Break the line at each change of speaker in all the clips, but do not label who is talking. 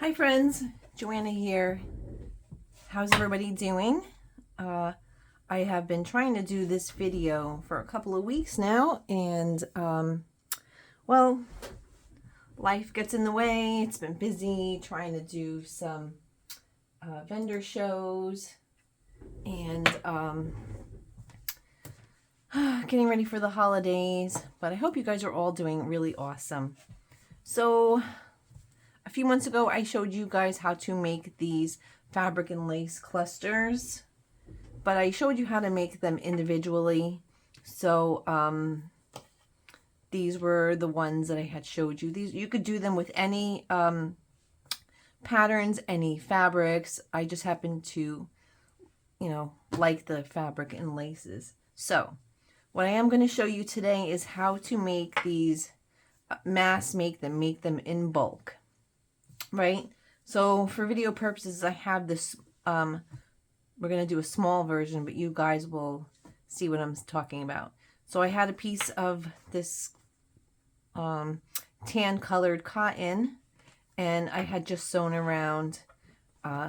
Hi friends, Joanna here. How's everybody doing? I have been trying to do this video for a couple of weeks now, and well, life gets in the way. It's been busy trying to do some vendor shows and getting ready for the holidays, but I hope you guys are all doing really awesome. So a few months ago, I showed you guys how to make these fabric and lace clusters, but I showed you how to make them individually. So these were the ones that I had showed you. These, you could do them with any patterns, any fabrics. I just happen to, like the fabric and laces. So what I am going to show you today is how to make these, make them in bulk. Right? So for video purposes, I have this, we're going to do a small version, but you guys will see what I'm talking about. So I had a piece of this tan colored cotton, and I had just sewn around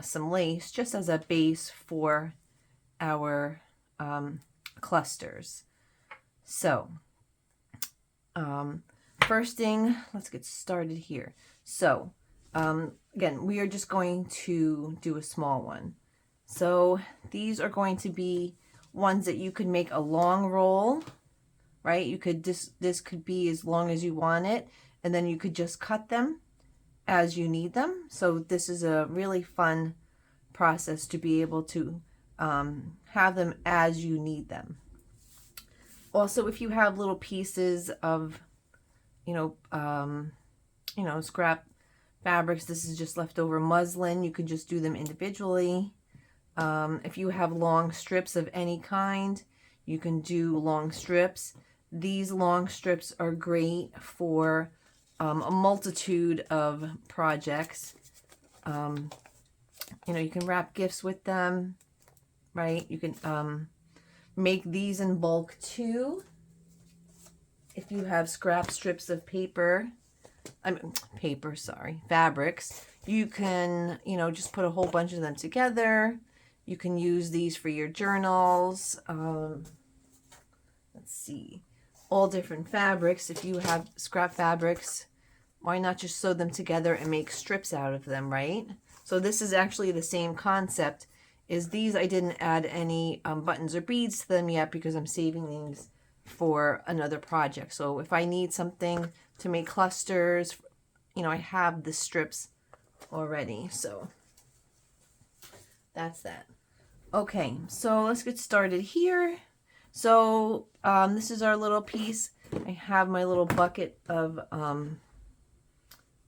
some lace just as a base for our clusters. So first thing, let's get started here. So again, we are just going to do a small one. So these are going to be ones that you could make a long roll, right? You could this could be as long as you want it, and then you could just cut them as you need them. So this is a really fun process to be able to have them as you need them. Also, if you have little pieces of, scrap fabrics, this is just leftover muslin, you could just do them individually. If you have long strips of any kind, you can do long strips. These long strips are great for a multitude of projects. You can wrap gifts with them, right? You can make these in bulk too. If you have scrap strips of fabrics, you can, just put a whole bunch of them together. You can use these for your journals. Let's see, all different fabrics. If you have scrap fabrics, why not just sew them together and make strips out of them, right? So this is actually the same concept. Is these, I didn't add any buttons or beads to them yet because I'm saving these for another project. So if I need something to make clusters, I have the strips already. So that's that. Okay, so let's get started here. So this is our little piece. I have my little bucket of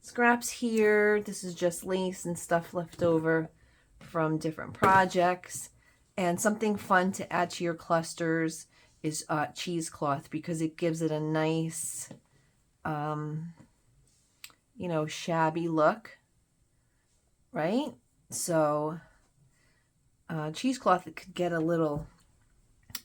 scraps here. This is just lace and stuff left over from different projects. And something fun to add to your clusters is cheesecloth, because it gives it a nice shabby look, right? So cheesecloth, it could get a little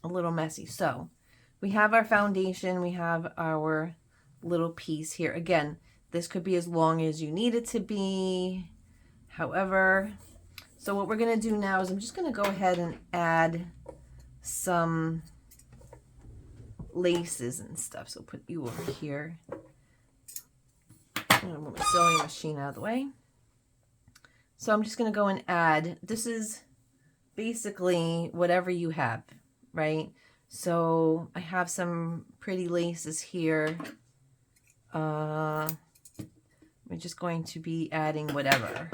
messy. So we have our foundation, we have our little piece here. Again, this could be as long as you need it to be. However, so what we're going to do now is I'm just going to go ahead and add some laces and stuff. So put you over here. I'm going to move my sewing machine out of the way. So I'm just going to go and add, this is basically whatever you have, right? So I have some pretty laces here. I'm just going to be adding whatever.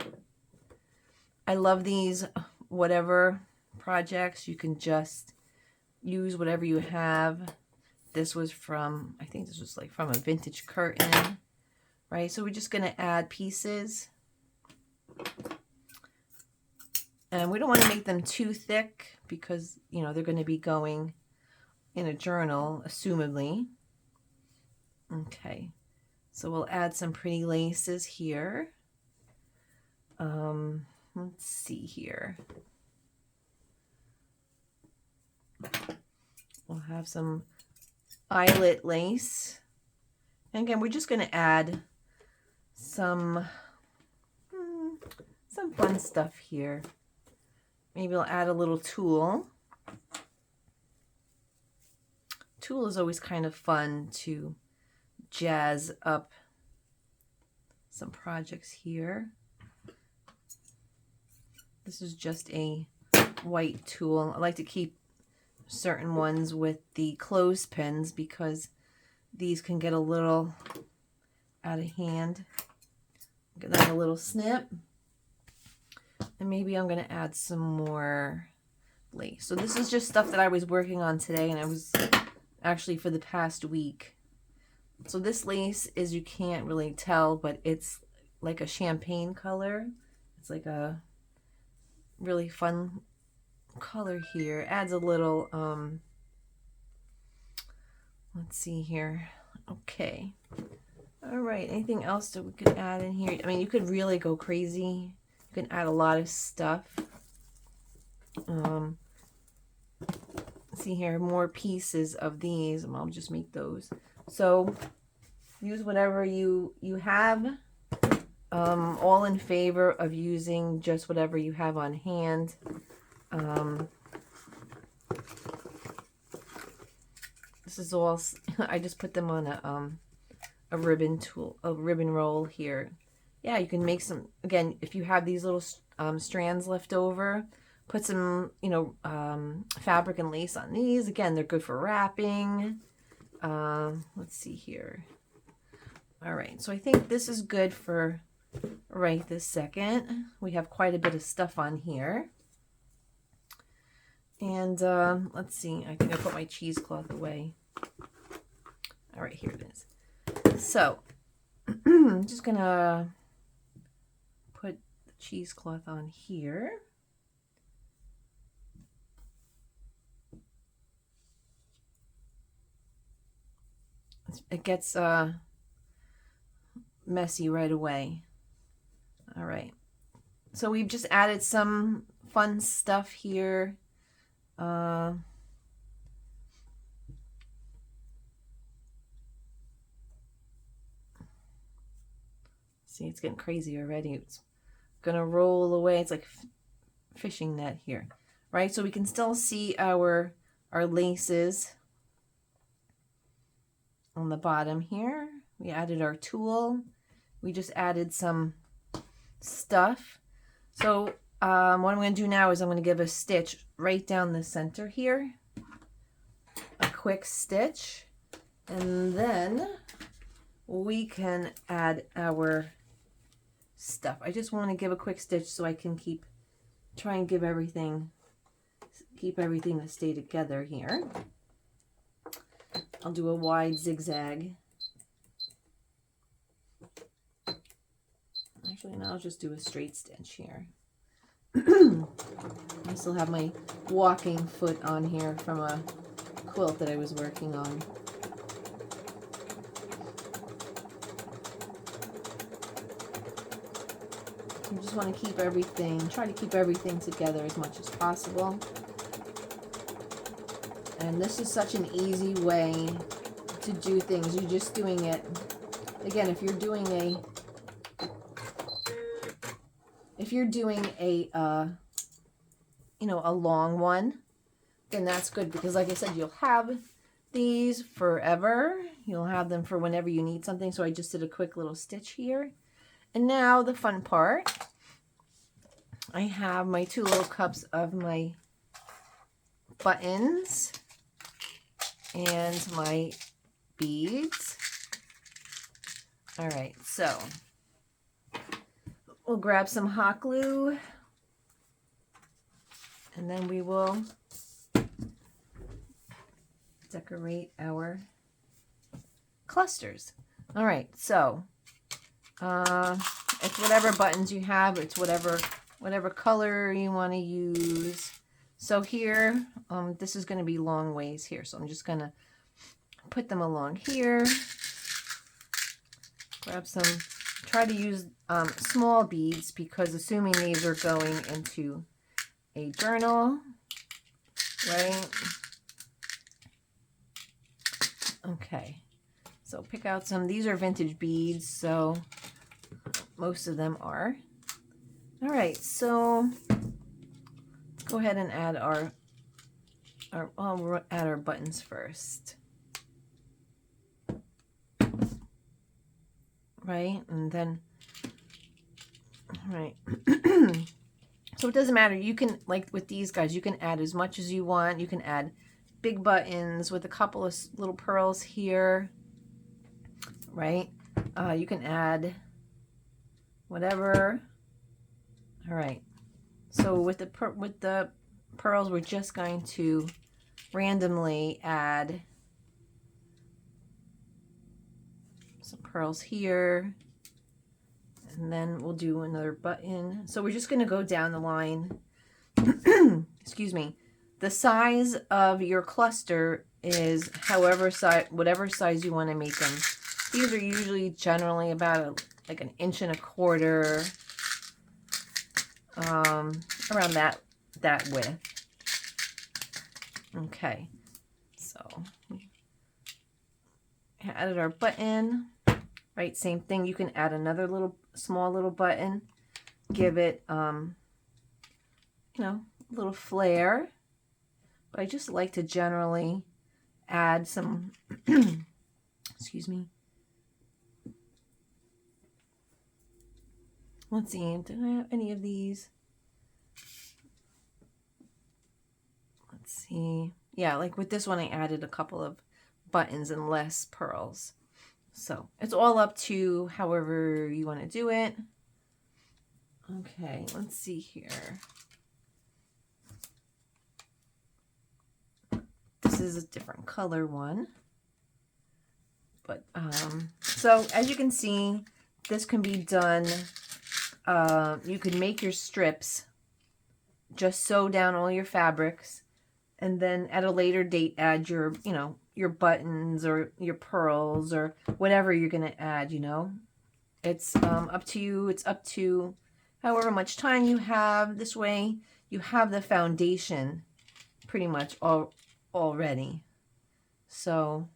I love these whatever projects. You can just use whatever you have. This was from, I think this was like from a vintage curtain, right? So we're just going to add pieces. And we don't want to make them too thick because, they're going to be going in a journal, assumedly. Okay, so we'll add some pretty laces here. Let's see here. We'll have some eyelet lace. And again, we're just going to add some some fun stuff here. Maybe I'll add a little tulle. Tulle is always kind of fun to jazz up some projects here. This is just a white tulle. I like to keep certain ones with the clothespins because these can get a little out of hand. Give that a little snip. And maybe I'm going to add some more lace. So this is just stuff that I was working on today, and I was actually for the past week. So this lace is, you can't really tell, but it's like a champagne color. It's like a really fun color here. Adds a little, let's see here. Okay. All right. Anything else that we could add in here? I mean, you could really go crazy. You can add a lot of stuff. See here, more pieces of these, and I'll just make those. So use whatever you have. All in favor of using just whatever you have on hand. This is all, I just put them on a ribbon tool, a ribbon roll here. Yeah, you can make some, again, if you have these little strands left over, put some, you know, fabric and lace on these. Again, they're good for wrapping. Let's see here. All right, so I think this is good for right this second. We have quite a bit of stuff on here. And let's see, I think I put my cheesecloth away. All right, here it is. So I'm just gonna put the cheesecloth on here. It gets messy right away. All right, so we've just added some fun stuff here. See, it's getting crazy already. It's gonna roll away. It's like fishing net here, right? So we can still see our laces on the bottom here. We added our tulle. We just added some stuff. So what I'm going to do now is I'm going to give a stitch right down the center here. A quick stitch. And then we can add our stuff. I just want to give a quick stitch so I can try and keep everything to stay together here. I'll do a wide zigzag. Actually, now I'll just do a straight stitch here. I still have my walking foot on here from a quilt that I was working on. You just want to keep everything, try to keep everything together as much as possible. And this is such an easy way to do things. You're just doing it, again, if you're doing a you know, a long one, then that's good, because like I said, you'll have these forever. You'll have them for whenever you need something. So I just did a quick little stitch here. And now the fun part, I have my 2 little cups of my buttons and my beads. All right, so we'll grab some hot glue, and then we will decorate our clusters. All right, so it's whatever buttons you have. It's whatever color you want to use. So here, this is going to be long ways here. So I'm just going to put them along here. Grab some, try to use small beads, because assuming these are going into a journal, right? Okay, so pick out some, these are vintage beads, so most of them are. All right, so go ahead and add we'll add our buttons first. Right, and then, all right. So it doesn't matter. You can, like with these guys, you can add as much as you want. You can add big buttons with a couple of little pearls here, right? You can add whatever. All right. So with the pearls, we're just going to randomly add some pearls here, and then we'll do another button. So we're just going to go down the line. Excuse me. The size of your cluster is whatever size you want to make them. These are usually generally about like 1.25 inches, around that width. Okay, so added our button, right? Same thing. You can add another small little button, give it a little flair. But I just like to generally add some excuse me. Let's see, did I have any of these? Let's see. Yeah, like with this one, I added a couple of buttons and less pearls. So it's all up to however you want to do it. Okay, let's see here. This is a different color one. But so as you can see, this can be done. You can make your strips, just sew down all your fabrics, and then at a later date add your, your buttons or your pearls or whatever you're going to add, It's up to you. It's up to however much time you have. This way you have the foundation pretty much already. So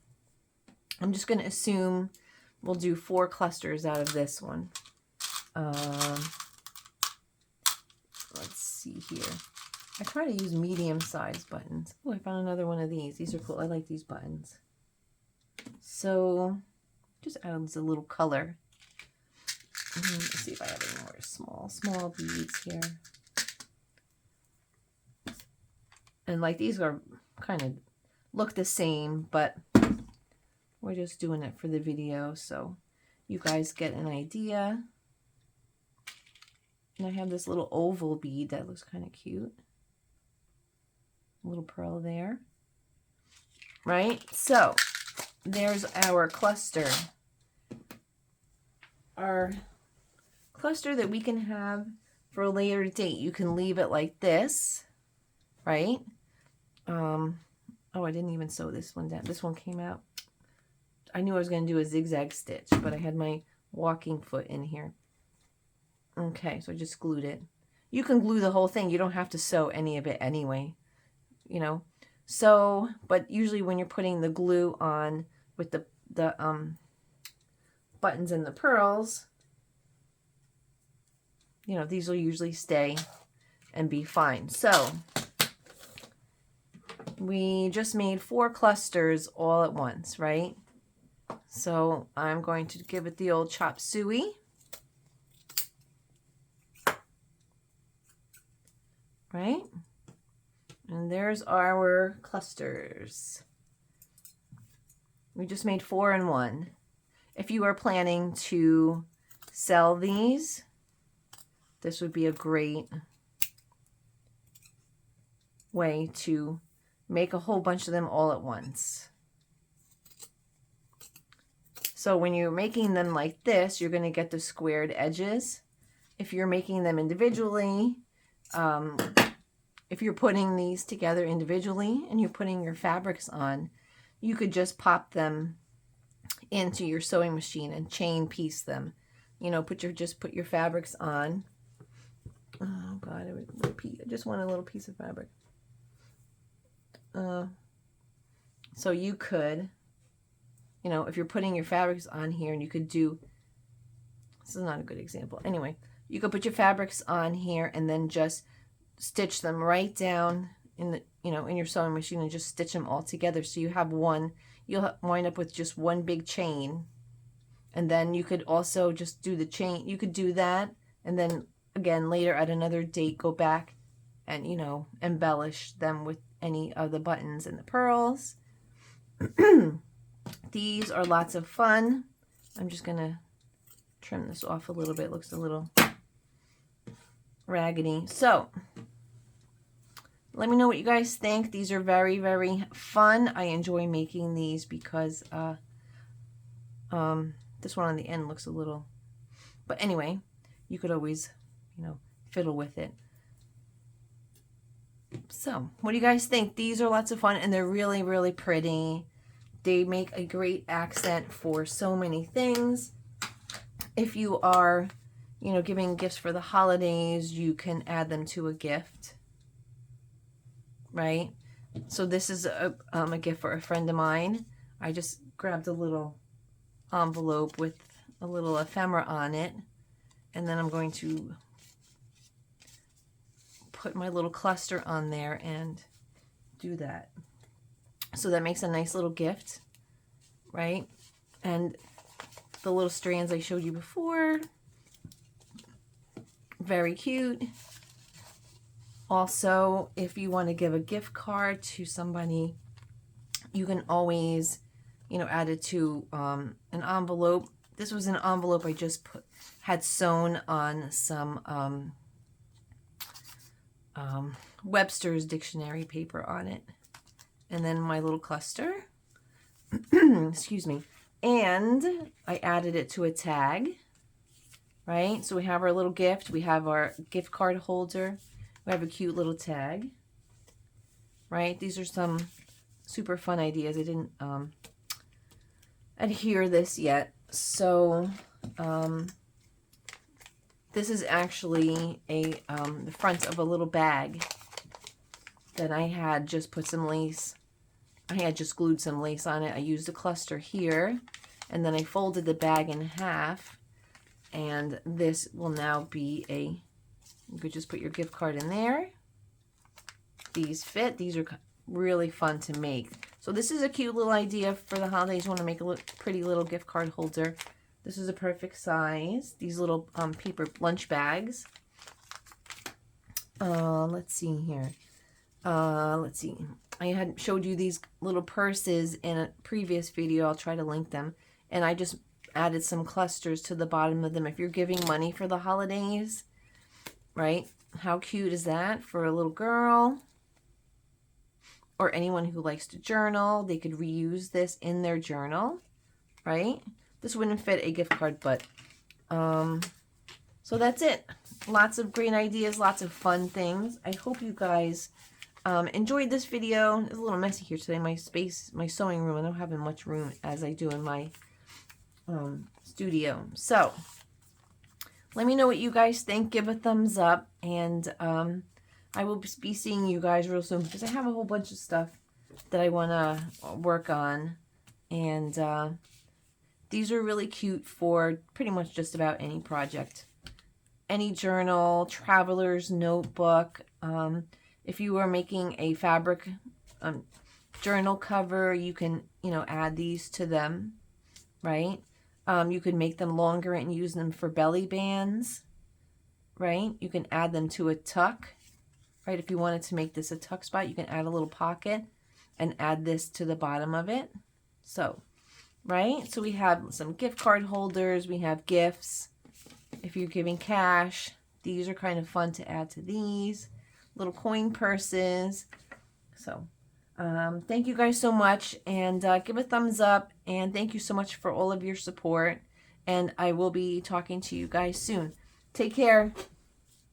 I'm just going to assume we'll do 4 clusters out of this one. Let's see here. I try to use medium-sized buttons. Oh, I found another one of these. These are cool. I like these buttons. So just adds a little color. Let's see if I have any more small beads here. And like these are kind of look the same, but we're just doing it for the video so you guys get an idea. And I have this little oval bead that looks kind of cute. A little pearl there. Right? So there's our cluster. Our cluster that we can have for a later date. You can leave it like this, right? Oh, I didn't even sew this one down. This one came out. I knew I was going to do a zigzag stitch, but I had my walking foot in here. Okay, so I just glued it. You can glue the whole thing. You don't have to sew any of it anyway, So, but usually when you're putting the glue on with the buttons and the pearls, these will usually stay and be fine. So we just made 4 clusters all at once, right? So I'm going to give it the old chop suey. Right? And there's our clusters. We just made 4 in one. If you are planning to sell these, this would be a great way to make a whole bunch of them all at once. So when you're making them like this, you're going to get the squared edges. If you're making them individually, if you're putting these together individually and you're putting your fabrics on, you could just pop them into your sewing machine and chain piece them. Just put your fabrics on. Oh God, I just want a little piece of fabric. So you could, if you're putting your fabrics on here, and you could do, this is not a good example. Anyway, you could put your fabrics on here and then just stitch them right down in the, in your sewing machine, and just stitch them all together. So you have one, you'll wind up with just one big chain. And then you could also just do the chain. You could do that, and then again later at another date go back and embellish them with any of the buttons and the pearls. These are lots of fun. I'm just gonna trim this off a little bit. It looks a little raggedy. So let me know what you guys think. These are very, very fun. I enjoy making these because this one on the end looks a little, but anyway, you could always, fiddle with it. So what do you guys think? These are lots of fun, and they're really, really pretty. They make a great accent for so many things. If you are, giving gifts for the holidays, you can add them to a gift, right? So this is a gift for a friend of mine. I just grabbed a little envelope with a little ephemera on it, and then I'm going to put my little cluster on there and do that. So that makes a nice little gift, right? And the little strands I showed you before, very cute. Also, if you want to give a gift card to somebody, you can always add it to an envelope. This was an envelope I just had sewn on some Webster's dictionary paper on it. And then my little cluster, excuse me, and I added it to a tag, right? So we have our little gift, we have our gift card holder, we have a cute little tag, right? These are some super fun ideas. I didn't adhere this yet. So this is actually the front of a little bag that I had just put some lace. I had just glued some lace on it. I used a cluster here, and then I folded the bag in half, and this will now be you could just put your gift card in there. These fit. These are really fun to make. So this is a cute little idea for the holidays. You want to make a pretty little gift card holder. This is a perfect size. These little paper lunch bags. Let's see here. Let's see. I had showed you these little purses in a previous video. I'll try to link them. And I just added some clusters to the bottom of them. If you're giving money for the holidays, right? How cute is that for a little girl? Or anyone who likes to journal, they could reuse this in their journal, right? This wouldn't fit a gift card, but so that's it. Lots of great ideas, lots of fun things. I hope you guys enjoyed this video. It's a little messy here today. My sewing room, I don't have much room as I do in my studio. So let me know what you guys think. Give a thumbs up, and I will be seeing you guys real soon because I have a whole bunch of stuff that I want to work on, and these are really cute for pretty much just about any project, any journal, traveler's notebook. If you are making a fabric journal cover, you can, add these to them, right? You can make them longer and use them for belly bands, right? You can add them to a tuck, right? If you wanted to make this a tuck spot, you can add a little pocket and add this to the bottom of it. So, right? So we have some gift card holders. We have gifts. If you're giving cash, these are kind of fun to add to these. Little coin purses. So thank you guys so much, and give a thumbs up, and thank you so much for all of your support, and I will be talking to you guys soon. Take care.